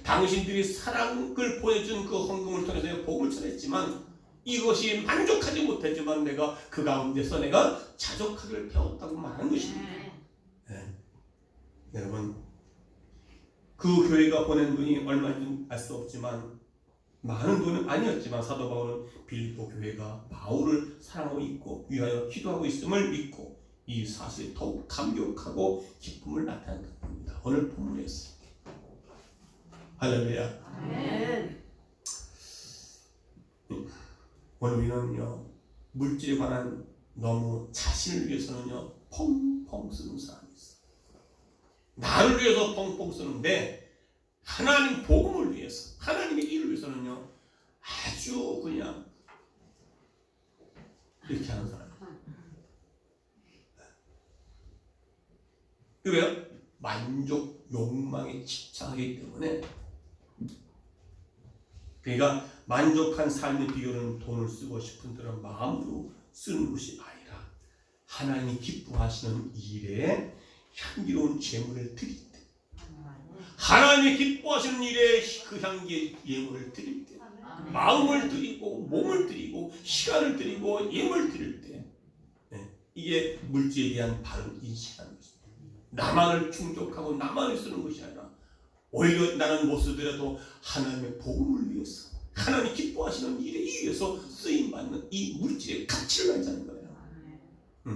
당신들이 사랑을 보내준 그 헌금을 통해서 복음을 전했지만 이것이 만족하지 못했지만 내가 그 가운데서 내가 자족하기를 배웠다고 말하는 것입니다. 여러분, 그 교회가 보낸 돈이 얼마인지 알 수 없지만 많은 돈은 아니었지만 사도 바울은 빌립보 교회가 바울을 사랑하고 있고 위하여 기도하고 있음을 믿고 이 사실에 더욱 감격하고 기쁨을 나타낸다는 겁니다. 오늘 본문에서 할렐루야. 아멘. 오늘 우리는요, 물질에 관한 너무 자신을 위해서는요 펑펑 쓰는 사람이 있어요. 나를 위해서 펑펑 쓰는데 하나님 복음을 위해서, 하나님의 일을 위해서는요 아주 그냥 이렇게 하는 사람이에요. 왜요? 만족 욕망에 집착하기 때문에. 그러니까 만족한 삶의 비결은 돈을 쓰고 싶은 그런 마음으로 쓰는 것이 아니라 하나님이 기뻐하시는 일에 향기로운 제물을 드릴 때, 하나님이 기뻐하시는 일에 그 향기의 예물을 드릴 때, 마음을 드리고 몸을 드리고 시간을 드리고 예물을 드릴 때, 이게 물질에 대한 바른 인식이라는 것입니다. 나만을 충족하고 나만을 쓰는 것이 아니라 오히려 나는 못 쓰더라도 하나님의 복음을 위해서, 하나님 기뻐하시는 일에 의해서 쓰임받는 이 물질의 가치를 알자는 거예요.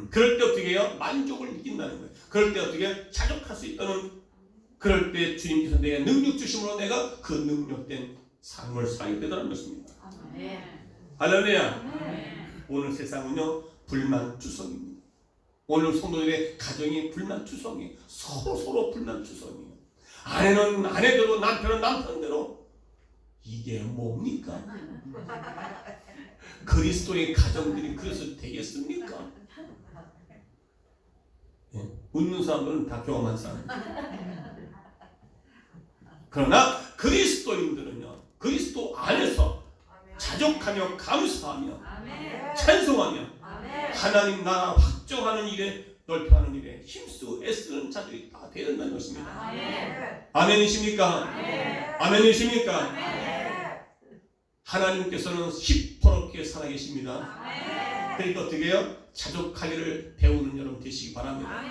그럴 때 어떻게 해요? 만족을 느낀다는 거예요. 그럴 때 어떻게 자족할 수 있다는, 그럴 때 주님께서 내게 능력 주심으로 내가 그 능력된 삶을 살게 되더라는 것입니다. 할렐루야. 오늘 세상은요 불만투성입니다. 오늘 성도들의 가정이 불만투성이에요. 서로 불만투성이에요. 아내는 아내대로, 남편은 남편대로. 이게 뭡니까? 그리스도의 가정들이 그래서 되겠습니까? 웃는 사람들은 다 경험한 사람. 그러나 그리스도인들은요, 그리스도 안에서 자족하며 감사하며 찬송하며 하나님 나라 확정하는 일에, 넓혀가는 일에 힘쓰고 애쓰는 자들이 다 되어야 된다는 것입니다. 아멘이십니까? 아멘이십니까? 하나님께서는 시퍼렇게 살아계십니다. 그러니까 어떻게 해요? 자족하기를 배우는 여러분 되시기 바랍니다.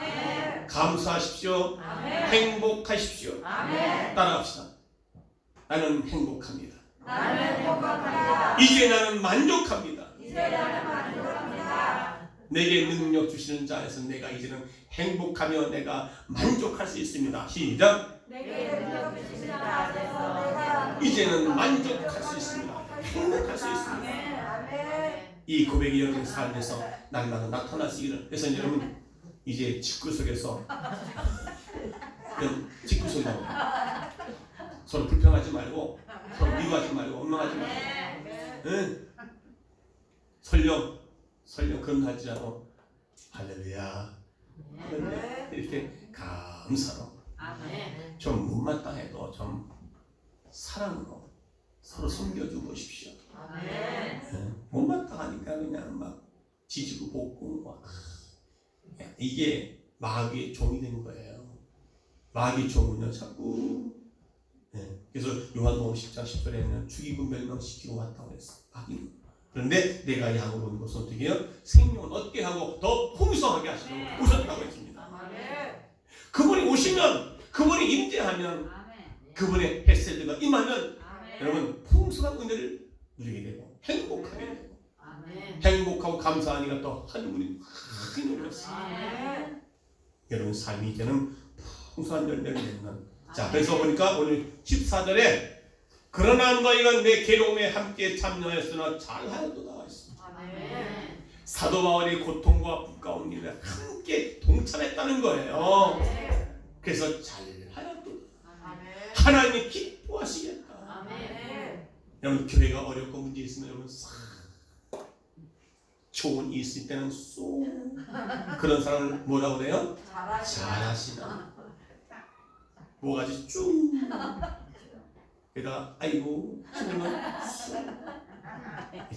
감사하십시오. 행복하십시오. 따라합시다. 나는 행복합니다. 이제 나는 만족합니다. 내게 능력 주시는 자 안에서 내가 이제는 행복하며 내가 만족할 수 있습니다. 시작. 이제는 만족할 수 있습니다. 행복할 수 있습니다. 이 고백이 여러분 삶에서 날마다 나타나시기를. 그래서 여러분 이제 집구석에서 집구석이 나옵니다. 서로 불평하지 말고, 서로 미워하지 말고, 원망하지 말고, 응? 설령 그런 거 하지 않고 할렐루야, 할렐루야 이렇게 감사로 좀 못마땅해도 좀 사랑으로 서로 섬겨주고 보십시오. 못마땅하니까 그냥 막 지지고 볶고 막 이게 마귀의 종이 된 거예요. 마귀의 종은요 자꾸 그래서 요한복음 10장 10절에는 죽이고 멸망시키고 왔다고 했어. 마귀는. 그런데 내가 양으로 온 것은 어떻게 해요? 생명을 얻게 하고 더 풍성하게 하시려고 오셨다고 했습니다. 그분이 오시면, 그분이 임재하면, 그분의 헤세드가 임하면 여러분 풍성한 은혜를 누리게 되고 행복하게 되고 행복하고 감사하니까 또 하늘문이 크게 열렸어요. 여러분 삶이 이제는 풍성한 열매를 맺는. 자, 그래서 보니까 오늘 14절에 그러나 너희가 내 괴로움에 함께 참여하였으나 잘하였도다 했습니다. 사도 바울이 고통과 아픔 가운데 함께 동참했다는 거예요. 그래서 잘하였도다. 하나님이 기뻐하시겠다. 여러분 교회가 어렵고 문제 있으면 여러분 싹 좋은 일 있을 때는 쏙 그런 사람을 뭐라고 그래요? 잘하시나. 뭐가지 쭉 게다가 아이고 그러면 쑥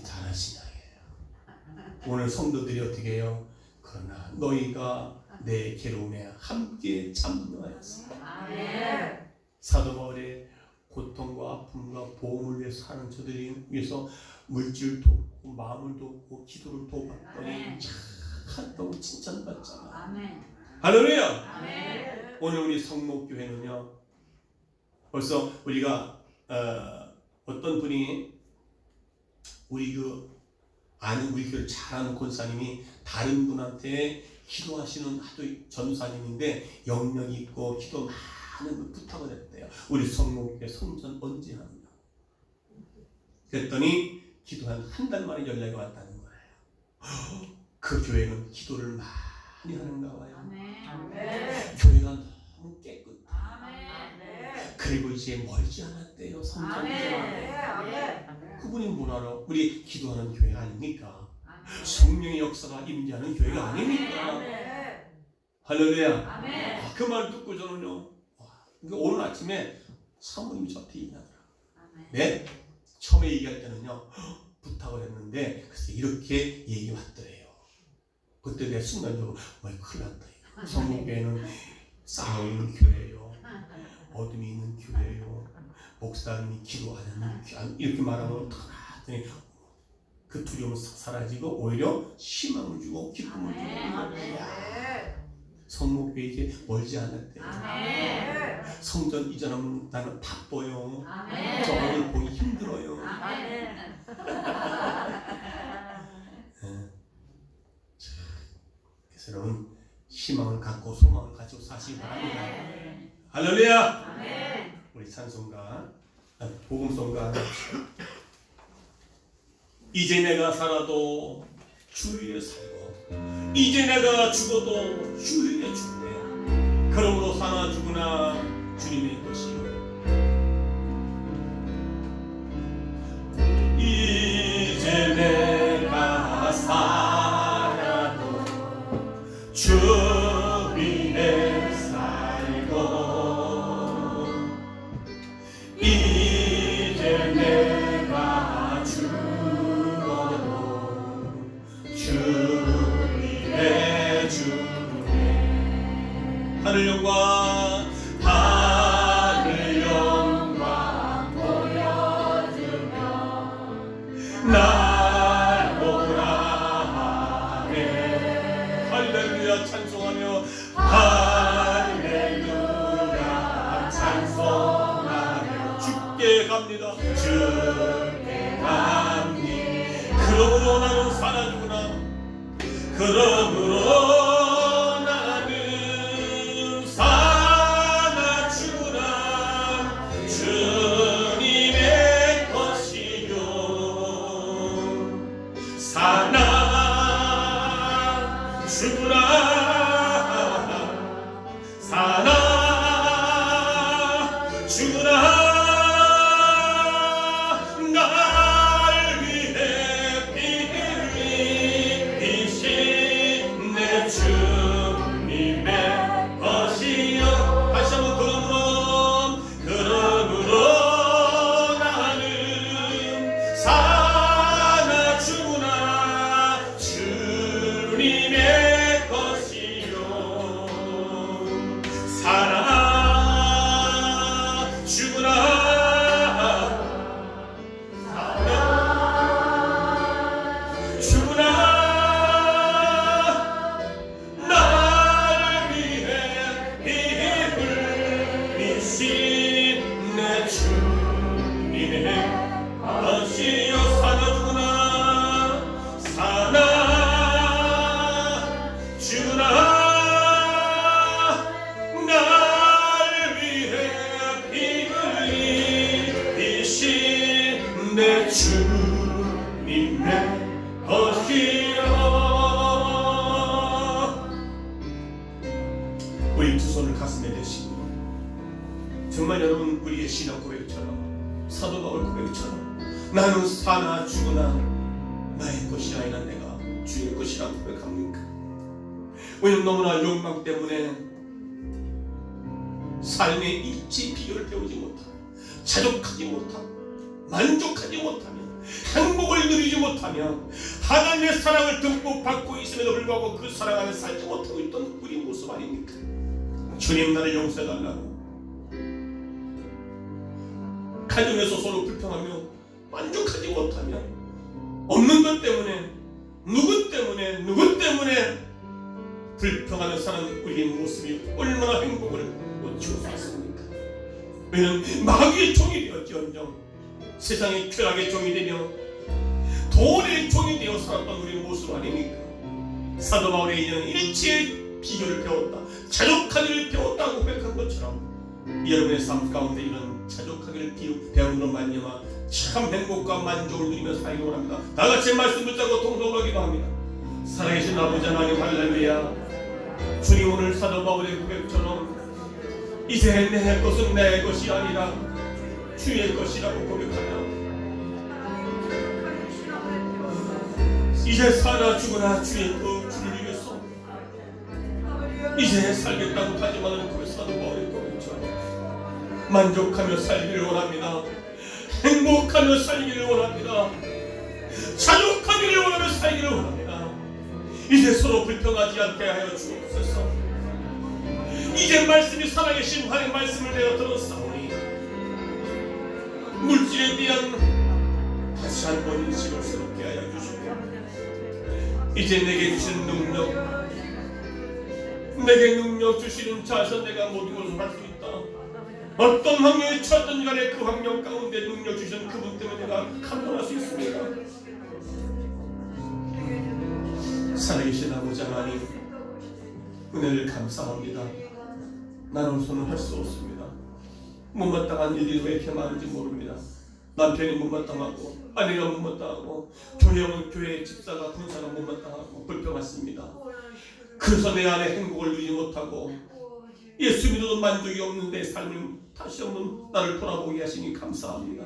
잘하시나예요. 오늘 성도들이 어떻게 해요? 그러나 너희가 내 괴로움에 함께 참여하였어. 사도 바울의 고통과 아픔과 보험을 위해서 사는 저들이 위해서 물질을 돕고 마음을 돕고 기도를 도봤더니 참 칭찬받잖아. 할렐루야. 오늘 우리 성목교회는요 벌써 우리가 어떤 분이 우리 교회를 잘 아는 권사님이 다른 분한테 기도하시는 하도 전사님인데 영역이 있고 기도 많은 걸 부탁을 했대요. 우리 성목교회 성전 언제 합니다. 그랬더니 기도한 한 달 만에 연락이 왔다는 거예요. 그 교회는 기도를 많이 하는가 봐요. 교회가 너무 깨끗해. 그리고 이제 멀지 않았대요. 성전이잖아요. 그분이 뭘 알아? 우리 기도하는 교회 아닙니까? 성령의 역사가 임재하는 교회가 아닙니까? 할렐루야. 그 말 듣고 저는요 오늘 아침에 사모님이 저한테 얘기하더라. 네? 처음에 얘기할 때는요 부탁을 했는데 글쎄 이렇게 얘기 왔더래요. 그때 내 순간적으로 큰일 났다. 성목교회는 싸우는 교회예요. 어둠이 있는 교회예요. 목사님이 기도 안 하는 교회. 이렇게 말하면 어떡하나. 그 두려움은 사라지고 오히려 희망을 주고 기쁨을 주고. 성목교회 이제 멀지 않았대요. 성전 이전하면 나는 바빠요. 저거를 보기 힘들어요. 그래서 여러분 희망을 갖고 소망을 가지고 사시기 바랍니다. 할렐루야. 우리 찬송가 복음송가 이제 내가 살아도 주 위에 살고 이제 내가 죽어도 주 위에 죽네. 그러므로 사나 죽으나 주님의 것이요. 이제 내가 살아도 주 위에 살고 이제 내가 죽어도 주 위에 죽네. 하늘 영광 하늘 합니다. 주께 감히 그러므로 나는 살아주구나. 그러므로 나는 살아주구나. 주님의 것이요 살아주구나. 살아주구나. 날 위해 피 흘리신 내 주님의 것이요. 다시 한번 그러므로 나는 살아주구나. 주님의 것이요 살아주구나. 내 주님의 것이요 살아주구나. 살아주구나. 날 위해 피 흘리신 내 주님의 것이요. 우리 두 손을 가슴에 대시고 정말 여러분 우리의 신앙 고백처럼 사도 바울 고백처럼 나는 사나 죽으나 나의 것이 아니라 내가 주의 것이라 고백합니까? 왜냐면 너무나 욕망 때문에 삶의 일치 비결을 배우지 못하며 자족하지 못하며 만족하지 못하며 행복을 누리지 못하며 하나님의 사랑을 듬뿍 받고 있음에도 불구하고 그 사랑 안에 살지 못하고 있던 우리 모습 아닙니까? 주님 나를 용서해달라고 가정에서 서로 불평하며 만족하지 못하며 없는 것 때문에 누구 때문에 불평하며 사는 우리의 모습이 얼마나 행복을 못 주었습니까? 왜냐하면 마귀의 종이 되었지언정 세상의 쾌락의 종이 되며 돈의 종이 되어 살았던 우리의 모습 아닙니까? 사도 바울의 이는 일치의 비결을 배웠다, 자족하기를 배웠다고 고백한 것처럼 여러분의 삶 가운데 이런 자족하기를 배움으로 말미암아 참 행복과 만족을 누리며 살기를 원합니다. 다같이 말씀 붙잡고 통성을 기도합니다. 살아계신 아버지 하나님 할렐루야. 주님 오늘 사도 바울의 고백처럼 이제 내 것은 내 것이 아니라 주의 것이라고 고백하며 이제 살아 죽으나 주의 그 주를 위해서 이제 살겠다고 다짐하는 그 사도 바울의 고백처럼 만족하며 살기를 원합니다. 행복하며 살기를 원합니다. 자족하기를 원하며 살기를 원합니다. 이제 서로 불평하지 않게 하여 주옵소서. 이제 말씀이 살아계신 하나님의 말씀을 내어 들었사오니 물질에 대한 다시 한번 인식을 새롭게 하여 주시고 이제 내게 주신 능력, 내게 능력 주시는 자에서 내가 모든 것을 할 수 있다. 어떤 환경에 처했든 간에 그 환경 가운데 능력 주시는 그분 때문에 내가 감당할 수 있습니다. 살아계신 아버지 하나님 은혜를 감사합니다. 나로서는 할 수 없습니다. 못마땅한 일이 왜 이렇게 많은지 모릅니다. 남편이 못마땅하고 아내가 못마땅하고 교회 집사가 군사가 못마땅하고 불평했습니다. 그래서 내 안에 행복을 누리지 못하고 예수 믿어도 만족이 없는 내 삶을 다시 한번 나를 돌아보게 하시니 감사합니다.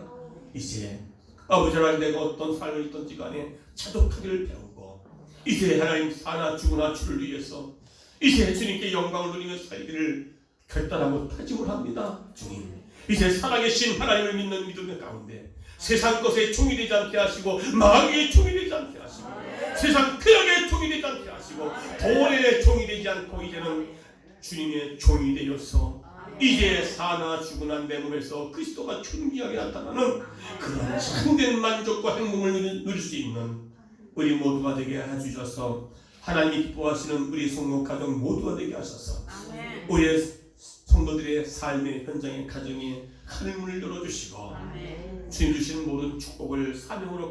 이제 아버지 하나님 내가 어떤 삶을 있든지 간에 자족하기를 배우고 이제 하나님 사나 죽으나 주를 위해서 이제 주님께 영광을 누리며 살기를 결단하고 다짐을 합니다. 주님 이제 살아계신 하나님을 믿는 믿음의 가운데 세상 것에 종이 되지 않게 하시고 마귀의 종이 되지 않게 하시고 세상 쾌락의 종이 되지 않게 하시고 돈의 종이 되지 않고 이제는 주님의 종이 되어서 이제 사나 죽으나 내 몸에서 그리스도가 존귀하게 나타나는 그런 참된 만족과 행복을 누릴 수 있는 우리 모두가 되게 해주셔서 하나님이 기뻐하시는 우리 성도 가정 모두가 되게 하셔서 우리의 성도들의 삶의 현장의 가정에 하늘 문을 열어주시고 아멘. 주님 주신 모든 축복을 사명으로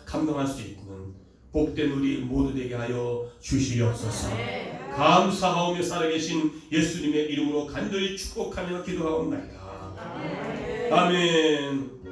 감당할 수 있는 복된 우리 모두 되게 하여 주시옵소서. 감사하오며 살아계신 예수님의 이름으로 간절히 축복하며 기도하옵나이다. 아멘.